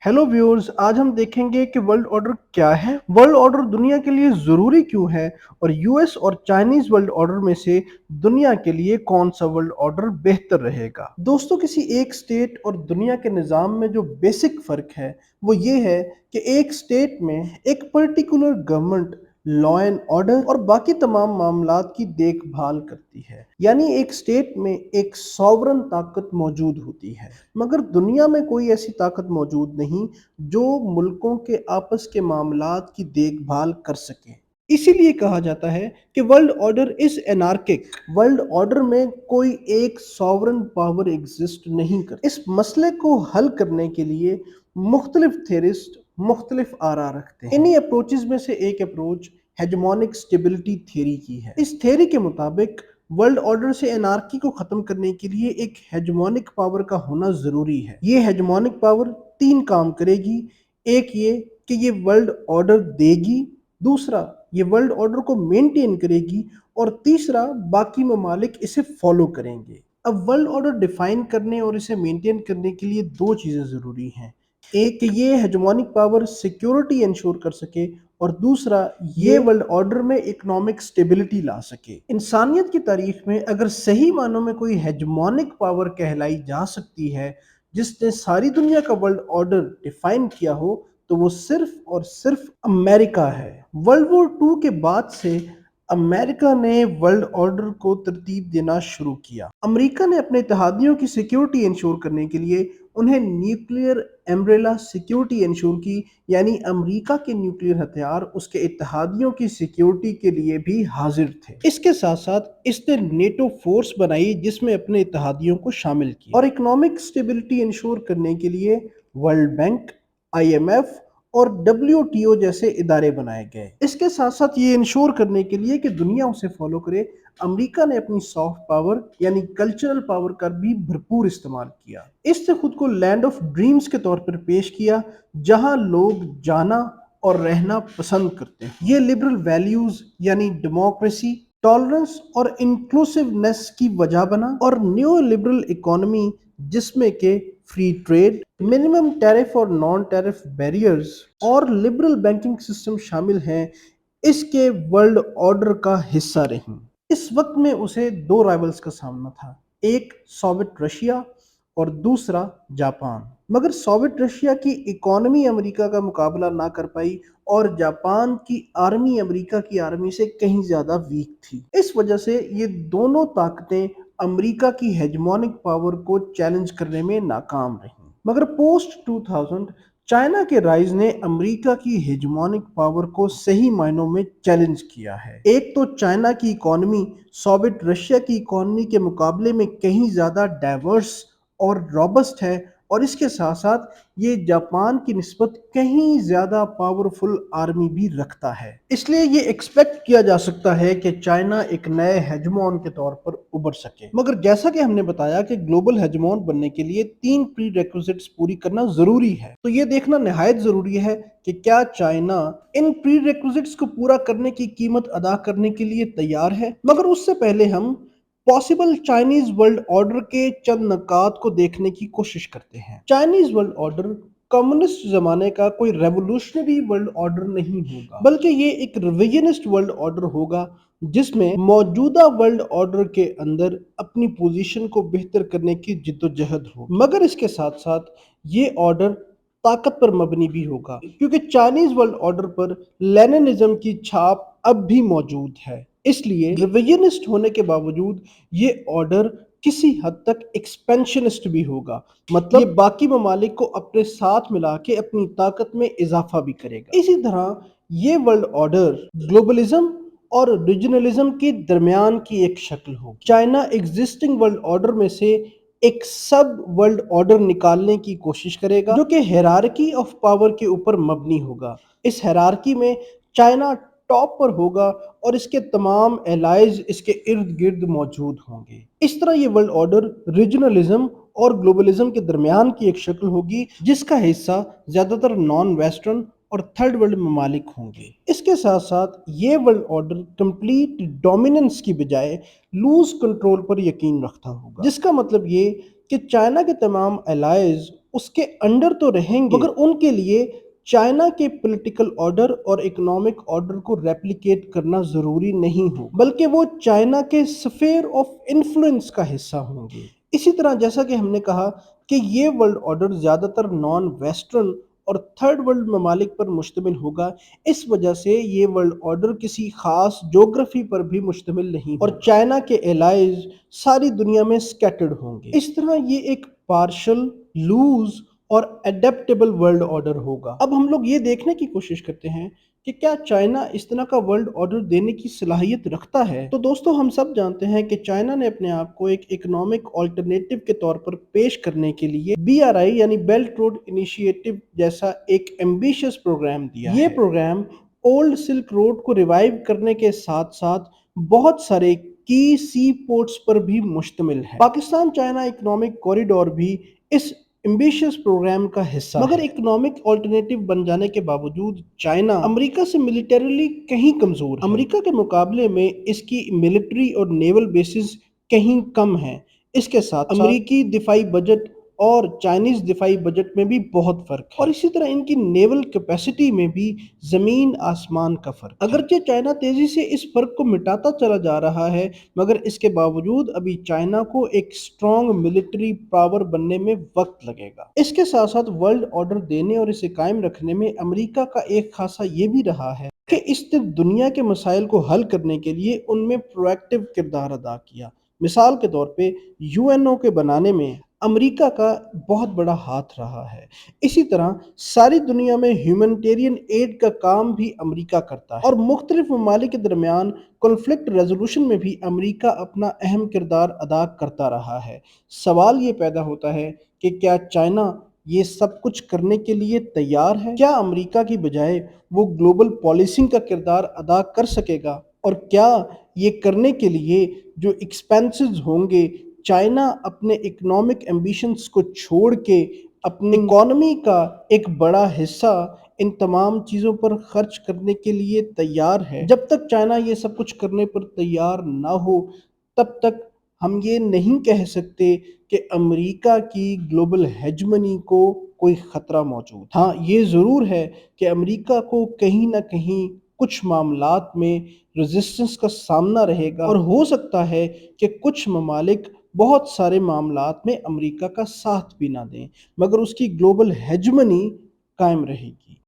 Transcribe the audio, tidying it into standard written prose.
Hello viewers, आज हम देखेंगे कि वर्ल्ड ऑर्डर क्या है, वर्ल्ड ऑर्डर दुनिया के लिए ज़रूरी क्यों है और यूएस और चाइनीज़ वर्ल्ड ऑर्डर में से दुनिया के लिए कौन सा वर्ल्ड ऑर्डर बेहतर रहेगा। दोस्तों, किसी एक स्टेट और दुनिया के निज़ाम में जो बेसिक फ़र्क है वो ये है कि एक स्टेट में एक particular government law and order और बाकी तमाम मामलात की देखभाल करती है, यानी एक स्टेट में एक सॉवरन ताकत मौजूद होती है। मगर दुनिया में कोई ऐसी ताकत मौजूद नहीं जो मुल्कों के आपस के मामलात की देखभाल कर सके। इसीलिए कहा जाता है कि world order is anarchic. World order में कोई एक सॉवरन पावर एग्जिस्ट नहीं कर। इस मसले को हल करने के लिए मुख्तलिफ थेरिस्ट मुख्तलिफ आरा रखते हैं। इन्हीं अप्रोचेस में से एक अप्रोच हेजमोनिक स्टेबिलिटी थ्योरी की है। इस थ्योरी के मुताबिक वर्ल्ड ऑर्डर से एनार्की को खत्म करने के लिए एक हेजमोनिक पावर का होना जरूरी है। ये हेजमोनिक पावर तीन काम करेगी। एक ये कि ये वर्ल्ड ऑर्डर देगी, दूसरा ये वर्ल्ड ऑर्डर को मेंटेन करेगी और तीसरा बाकी ममालिक इसे फॉलो करेंगे। अब वर्ल्ड ऑर्डर डिफाइन करने और इसे मेंटेन करने के लिए दो चीजें जरूरी हैं। एक कि ये हेजमोनिक पावर सिक्योरिटी इंश्योर कर सके और दूसरा ये वर्ल्ड ऑर्डर में इकोनॉमिक स्टेबिलिटी ला सके। इंसानियत की तारीख में अगर सही मानों में कोई हेजमोनिक पावर कहलाई जा सकती है जिसने सारी दुनिया का वर्ल्ड ऑर्डर डिफाइन किया हो तो वो सिर्फ और सिर्फ अमेरिका है। वर्ल्ड वॉर 2 के बाद से अमेरिका ने वर्ल्ड ऑर्डर को तरतीब देना शुरू किया। अमेरिका ने अपने इत्तेहादियों की सिक्योरिटी इंश्योर करने के लिए उन्हें न्यूक्लियर एम्ब्रेला सिक्योरिटी इंश्योर की, यानी अमेरिका के न्यूक्लियर हथियार उसके इत्तेहादियों की सिक्योरिटी के लिए भी हाजिर थे। इसके साथ साथ इसने नेटो फोर्स बनाई जिसमें अपने इत्तेहादियों को शामिल किया और इकोनॉमिक स्टेबिलिटी इंश्योर करने के लिए वर्ल्ड बैंक, आईएमएफ और डब्ल्यूटीओ जैसे इदारे बनाए गए। इसके साथ साथ ये इंश्योर करने के लिए कि दुनिया उसे फॉलो करे, अमेरिका ने अपनी सॉफ्ट पावर यानी कल्चरल पावर का भी भरपूर इस्तेमाल किया। इससे खुद को लैंड ऑफ ड्रीम्स के तौर पर पेश किया जहां लोग जाना और रहना पसंद करते हैं। ये लिबरल वैल्यूज यानी डेमोक्रेसी, टॉलरेंस और इंक्लूसिवनेस की वजह बना और न्यू लिबरल इकोनॉमी जिसमें के फ्री ट्रेड, मिनिमम टैरिफ और नॉन टैरिफ बैरियर्स और लिबरल बैंकिंग सिस्टम शामिल हैं, इसके वर्ल्ड ऑर्डर का हिस्सा रही। इस वक्त में उसे दो राइवल्स का सामना था, एक सोवियत रशिया और दूसरा जापान। मगर सोवियत रशिया की इकोनॉमी अमेरिका का मुकाबला ना कर पाई और जापान की आर्मी अमेरिका की आर्मी से कहीं ज्यादा वीक थी। इस वजह से ये दोनों ताकतें अमेरिका की हेजमोनिक पावर को चैलेंज करने में नाकाम रहीं। मगर पोस्ट 2000 चाइना के राइज ने अमेरिका की हेजमोनिक पावर को सही मायनों में चैलेंज किया है। एक तो चाइना की इकोनॉमी सोवियत रशिया की इकोनॉमी के मुकाबले में कहीं ज्यादा डाइवर्स और रॉबस्ट है और इसके साथ साथ ये जापान की निस्बत कहीं ज्यादा पावरफुल आर्मी भी रखता है। इसलिए ये एक्सपेक्ट किया जा सकता है कि चाइना एक नए हेजमोन के तौर पर उभर सके। मगर जैसा कि हमने बताया कि ग्लोबल हेजमोन बनने के लिए तीन प्री रेक्विजिट्स पूरी करना जरूरी है, तो ये देखना निहायत जरूरी है कि क्या चाइना इन प्री रेक्विजिट्स को पूरा करने की कीमत अदा करने के लिए तैयार है। मगर उससे पहले हम पॉसिबल चाइनीज वर्ल्ड ऑर्डर के चंद नकात को देखने की कोशिश करते हैं। चाइनीज वर्ल्ड ऑर्डर कम्युनिस्ट जमाने का कोई रेवोल्यूशनरी वर्ल्ड ऑर्डर नहीं होगा, बल्कि ये एक रिविजनिस्ट वर्ल्ड ऑर्डर होगा जिसमें मौजूदा वर्ल्ड ऑर्डर के अंदर अपनी पोजीशन को बेहतर करने की जिद्दोजहद हो। मगर इसके साथ साथ ये ऑर्डर ताकत पर मबनी भी होगा, क्योंकि चाइनीज वर्ल्ड ऑर्डर पर लेनिनिज्म की छाप अब भी मौजूद है। इसलिए रिविजनिस्ट होने के बावजूद ये ऑर्डर किसी हद तक एक्सपेंशनिस्ट भी होगा, मतलब ये बाकी ममालिक को अपने साथ मिला के अपनी ताकत में इजाफा भी करेगा। इसी तरह ये वर्ल्ड ऑर्डर ग्लोबलिज्म और रीजनलिज्म के दरमियान की एक शक्ल होगी। चाइना एग्जिस्टिंग वर्ल्ड ऑर्डर में से एक सब वर्ल्ड ऑर्डर निकालने की कोशिश करेगा जो कि हायरार्की ऑफ पावर के ऊपर मबनी होगा। इस हायरार्की में चाइना टॉप पर होगा और इसके तमाम एलाइज इसके इर्द गिर्द मौजूद होंगे। इस तरह ये वर्ल्ड ऑर्डर रीजनलिज्म और ग्लोबलिज्म के दरमियान की एक शक्ल होगी जिसका हिस्सा ज्यादातर नॉन वेस्टर्न और थर्ड वर्ल्ड ममालिक होंगे। इसके साथ साथ ये वर्ल्ड ऑर्डर कंप्लीट डोमिनेंस की बजाय लूज कंट्रोल पर यकीन रखता होगा, जिसका मतलब ये कि चाइना के तमाम एलाइज اس کے انڈر تو رہیں گے مگر ان کے لیے چائنا کے پولیٹیکل آرڈر اور اکنامک آرڈر کو ریپلیکیٹ کرنا ضروری نہیں ہو بلکہ وہ چائنا کے سفیر آف انفلوئنس کا حصہ ہوں گے۔ اسی طرح جیسا کہ ہم نے کہا کہ یہ ورلڈ آرڈر زیادہ تر نان ویسٹرن اور تھرڈ ورلڈ ممالک پر مشتمل ہوگا، اس وجہ سے یہ ورلڈ آرڈر کسی خاص جغرافی پر بھی مشتمل نہیں ہوگا اور چائنا کے الائز ساری دنیا میں سکیٹرڈ ہوں گے۔ اس طرح یہ ایک پارشل، لوز اور اڈیپٹیبل ورلڈ آرڈر ہوگا۔ اب ہم لوگ یہ دیکھنے کی کوشش کرتے ہیں کہ کیا چائنا اس طرح کا ورلڈ آرڈر دینے کی صلاحیت رکھتا ہے؟ تو دوستو ہم سب جانتے ہیں کہ چائنا نے اپنے آپ کو ایک اکنامک آلٹرنیٹو کے طور پر پیش کرنے کے لیے BRI یعنی بیلٹ روڈ انیشیٹو جیسا ایک ایمبیشس پروگرام دیا ہے۔ یہ پروگرام اولڈ سلک روڈ کو ریوائیو کرنے کے ساتھ ساتھ بہت سارے کی سی پورٹس پر بھی مشتمل ہے۔ پاکستان چائنا اکنامک کوریڈور بھی اس ایمبیشس پروگرام کا حصہ مگر اکنامک آلٹرنیٹو بن جانے کے باوجود چائنا امریکہ سے ملیٹریلی کہیں کمزور ہے۔ امریکہ کے مقابلے میں اس کی ملٹری اور نیول بیسز کہیں کم ہیں۔ اس کے ساتھ امریکی دفاعی بجٹ اور چائنیز دفاعی بجٹ میں بھی بہت فرق ہے اور اسی طرح ان کی نیول کیپیسٹی میں بھی زمین آسمان کا فرق ہے۔ اگرچہ چائنا تیزی سے اس فرق کو مٹاتا چلا جا رہا ہے مگر اس کے باوجود ابھی چائنا کو ایک سٹرونگ ملٹری پاور بننے میں وقت لگے گا۔ اس کے ساتھ ساتھ ورلڈ آرڈر دینے اور اسے قائم رکھنے میں امریکہ کا ایک خاصہ یہ بھی رہا ہے کہ اس نے دنیا کے مسائل کو حل کرنے کے لیے ان میں پروایکٹیو کردار ادا کیا۔ مثال کے طور پہ UNO کے بنانے میں امریکہ کا بہت بڑا ہاتھ رہا ہے۔ اسی طرح ساری دنیا میں ہیومینٹیرین ایڈ کا کام بھی امریکہ کرتا ہے اور مختلف ممالک کے درمیان کنفلکٹ ریزولوشن میں بھی امریکہ اپنا اہم کردار ادا کرتا رہا ہے۔ سوال یہ پیدا ہوتا ہے کہ کیا چائنا یہ سب کچھ کرنے کے لیے تیار ہے؟ کیا امریکہ کی بجائے وہ گلوبل پالیسنگ کا کردار ادا کر سکے گا؟ اور کیا یہ کرنے کے لیے جو ایکسپینسز ہوں گے چائنا اپنے اکنامک ایمبیشنز کو چھوڑ کے اپنی اکانومی کا ایک بڑا حصہ ان تمام چیزوں پر خرچ کرنے کے لیے تیار ہے؟ جب تک چائنا یہ سب کچھ کرنے پر تیار نہ ہو تب تک ہم یہ نہیں کہہ سکتے کہ امریکہ کی گلوبل ہیجمنی کو کوئی خطرہ موجود۔ ہاں یہ ضرور ہے کہ امریکہ کو کہیں نہ کہیں کچھ معاملات میں ریزسٹنس کا سامنا رہے گا اور ہو سکتا ہے کہ کچھ ممالک بہت سارے معاملات میں امریکہ کا ساتھ بھی نہ دیں مگر اس کی گلوبل ہیجمنی قائم رہے گی۔